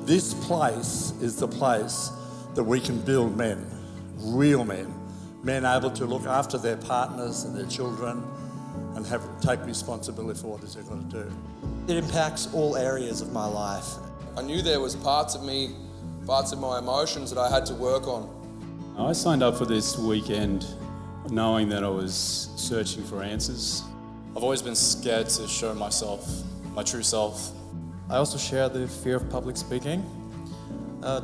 This place is the place that we can build men, real men able to look after their partners and their children and take responsibility for what it is they've got to do. It impacts all areas of my life. I knew there was parts of me, parts of my emotions that I had to work on. I signed up for this weekend knowing that I was searching for answers. I've always been scared to show myself, my true self. I also share the fear of public speaking.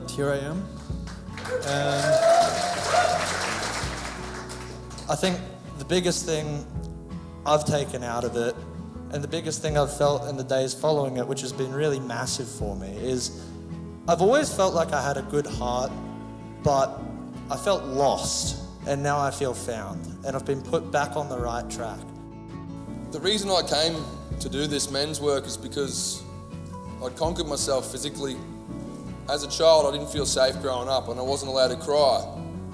Here I am. And I think the biggest thing I've taken out of it, and the biggest thing I've felt in the days following it, which has been really massive for me, is I've always felt like I had a good heart, but I felt lost, and now I feel found, and I've been put back on the right track. The reason I came to do this men's work is because I'd conquered myself physically. As a child, I didn't feel safe growing up, and I wasn't allowed to cry.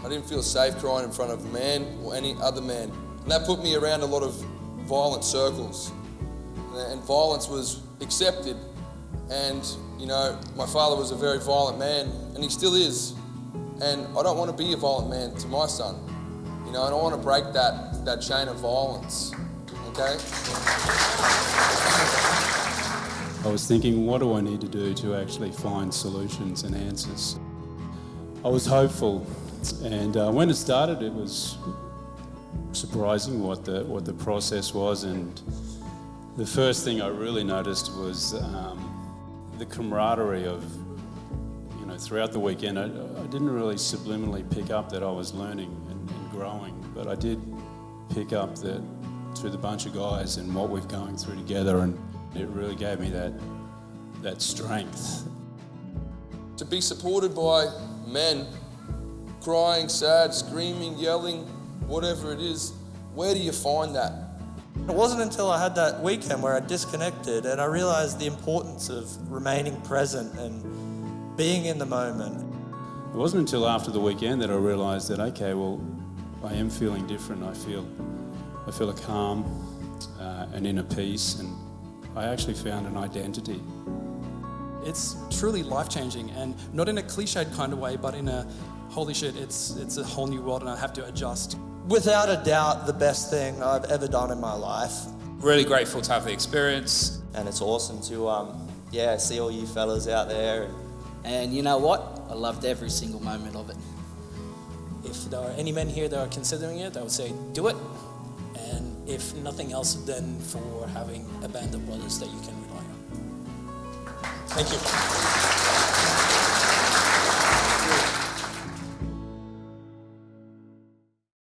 I didn't feel safe crying in front of a man or any other man. And that put me around a lot of violent circles. And violence was accepted. And, you know, my father was a very violent man, and he still is. And I don't want to be a violent man to my son. You know, I don't want to break that chain of violence, okay? I was thinking, what do I need to do to actually find solutions and answers? I was hopeful, and when it started, it was surprising what the process was. And the first thing I really noticed was the camaraderie of, you know, throughout the weekend. I didn't really subliminally pick up that I was learning and growing, but I did pick up that through the bunch of guys and what we're going through together, and it really gave me that strength. To be supported by men, crying, sad, screaming, yelling, whatever it is, where do you find that? It wasn't until I had that weekend where I disconnected and I realized the importance of remaining present and being in the moment. It wasn't until after the weekend that I realised that, okay, well, I am feeling different. I feel a calm, an inner peace, and I actually found an identity. It's truly life-changing, and not in a cliched kind of way, but in a, holy shit, it's a whole new world and I have to adjust. Without a doubt, the best thing I've ever done in my life. Really grateful to have the experience. And it's awesome to see all you fellas out there. And you know what? I loved every single moment of it. If there are any men here that are considering it, I would say do it. And if nothing else, then for having a band of brothers that you can rely on. Thank you.